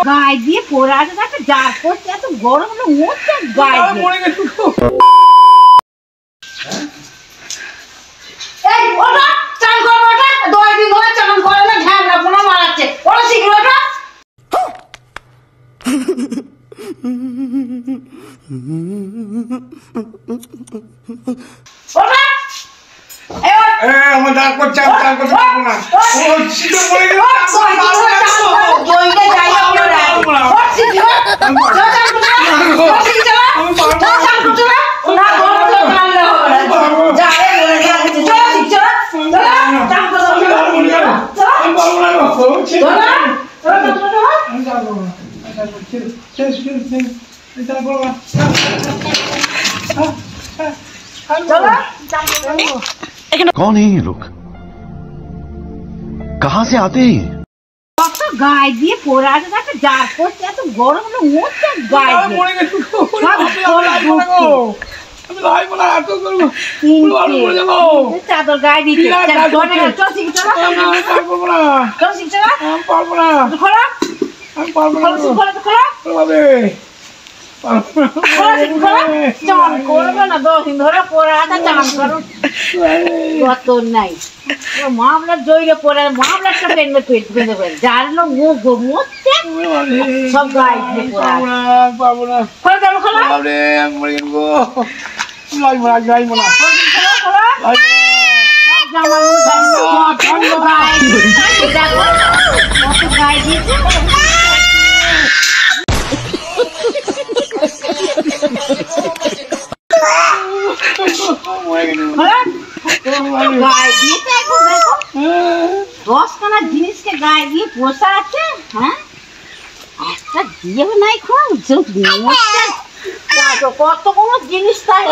গায়ে দিয়ে পড়ে আছে একটা জার করছে এত গরম হলো মরছে গায়ে পড়ে গেছে এই ওটা চাল কর ওটা 2 দিন ধরে চাল করে না ধ্যান রাখো না মারাচ্ছে ওটা শিখলো ওটা ওটা আমার দাঁত করছে আমি চাল করতে পারবো না ও শীতে পড়ে গেল জয়টা যাই আমরা ওট শিখলো চাল করতে না না গরম তো কান্না হবে যা রে বলে দিয়া দিতে চল শিখ চল চাল করতে চল আমি পারবো না চল আমি যাবো না कौन है ये लोग कहां से आते हैं गाय दिए पोरा একটা জার করছে এত গরম হলো মরছে গায়ে আমি মরে গেছি আমি লাই বলা এত করব আমি মরে যাব চাদর গায়ে দিতে চল শিখ চল আমি পারবো না চল শিখ চল আমি পারবো না খোলা আমি পারবো না খোলা বাবা চান করবে না 2 দিন ধরে পড়ে আছে চান করো কত নাই মামলা জইরে পড়ে মামলাটা পেনবে পেট বেঁধে পড়ে যার লোক মুখ ঘুমোচ্ছে সব গায়ে দিয়ে পড়ে পাবো না খোলা দাও খোলা বাবারে আমি মরে গেল লাই মারা যাই মারা খোলা সব জামা ঠান্ডা গায়ে দেখো কত গায়ে দিয়েছে গায়ে দিয়ে দেখো 10 খানা জিনিসকে গায়ে দিয়ে পোষা আছে হ্যাঁ একটা দিয়ে নাই কোন কত কোন জিনিস তাই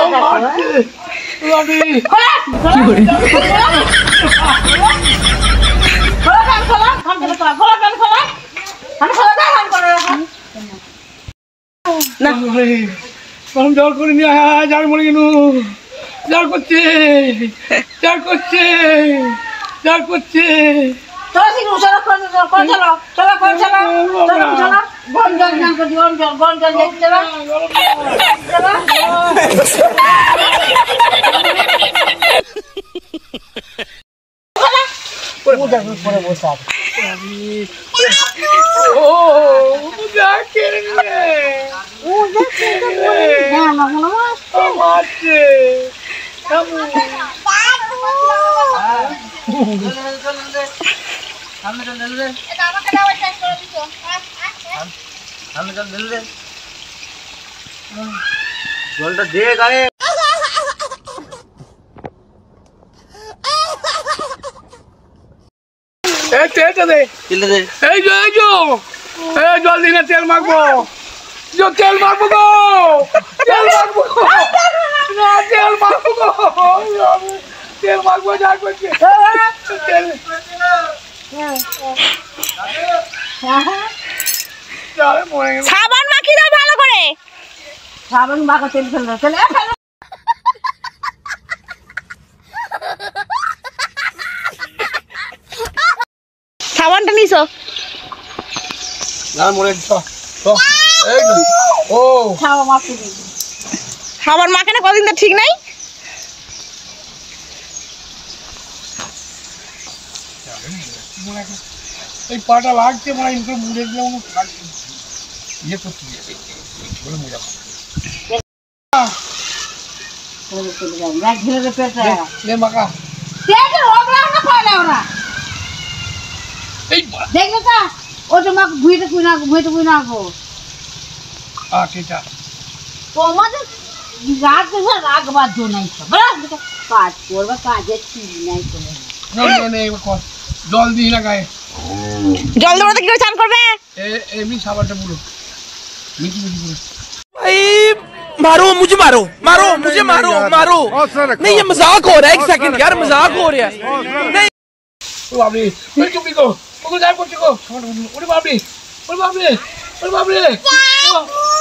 দেখো জল করে নিয়ে যার মরে গেল যার করছে যার করছে যার করছে চলো শিখু চলো চলো চলো চলো চলো চলো চলো গঞ্জল নাম করে গঞ্জল চলো পরে বসে আছে ও যা কেড়ে নিয়ে মারছে জলটা দে গায়ে জল দিনে তেল মাখবো তেল মাখবো গো তেল মাখবো না তেল মাখবো গো তেল মাখবো যা করছে সাবান মাখিয়ে দাও ভালো করে সাবান মাখা তেল ফেলে চলে সাবানটা নিছো না মরে এই ও সাবান মাখি দিই সাবান মাখে না কদিন তো ঠিক নাই এই পাটা লাগছে মানে ইনকে মুড়ে দিলাম ইয়ে করছি বলে মুড়ে ले मका देखो का ओ तो मक भुइते कुइना को आ ठीक है तो मत रात के राग बात जो नहीं था बड़ा काट कोरबा काजे चीज नहीं करे नहीं को জল দি না গায়ে জল দেবো তো কি করে চান করবে এমনি সাবানটা পুরো মিটি মিটি পুরো भाई मारो मुझे मारो मारो मुझे मारो मारो नहीं ये मजाक हो रहा है एक सेकंड यार मजाक हो रहा है नहीं ओ बाप रे ओए चुप को ओको जाय করতে কো ওরে বাপ রে ওরে বাপ রে ওরে বাপ রে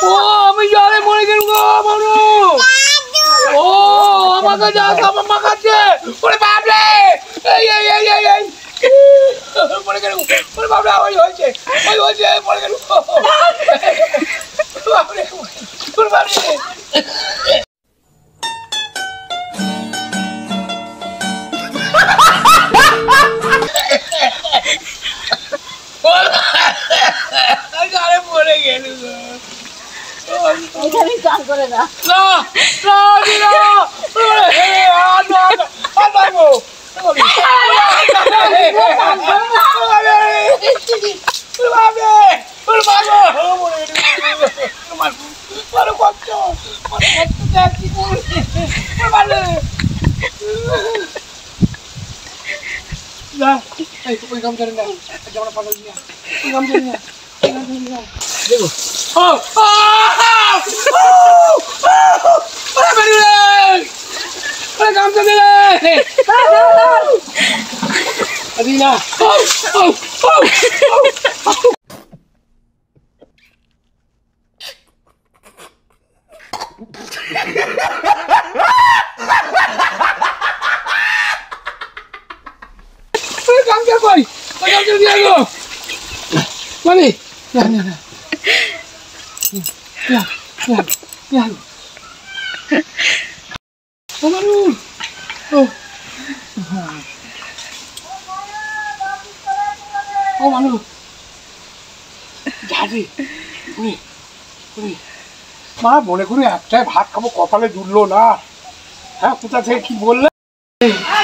ও আমি মাখা যাক, আমার মাখাচ্ছে। ওরে বাপ রে, এই এই এই এই এই পড়ে গেল। ওরে বাপ রে, ওই হয়েছে, ওই হয়েছে, পড়ে গেল। বাপ রে, ওরে বাপ রে। গাড়ে পড়ে গেল। এখানেই চান করে না। না না দিনা, আর না আর লাগবো। Adina. Come here, boy. Come here, Diego. Mani. Ya, ya, ya. Ya, ya, ya. Manu. Oh. ও মানু যাবি মা মনে করে একটাই ভাত খাবো, কপালে জুড়লো না। হ্যাঁ, কোথা থেকে কি বললে?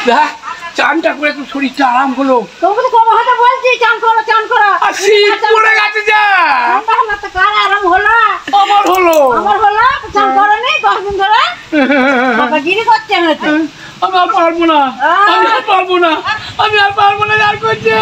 দেখ চানটা করে একটু শরীরটা আরাম হলো। তোমাকে কবে হতে বলছি চান করো চান করো। শীত পড়ে গেছে যা। কার আরাম হলো? আমার হলো। আমার হলো চান করো নি 10 দিন ধরে বাবা গিরি করছে হচ্ছে। আমি আর পারবো না, আমি আর পারবো না, আমি আর পারবো না, আর করছে।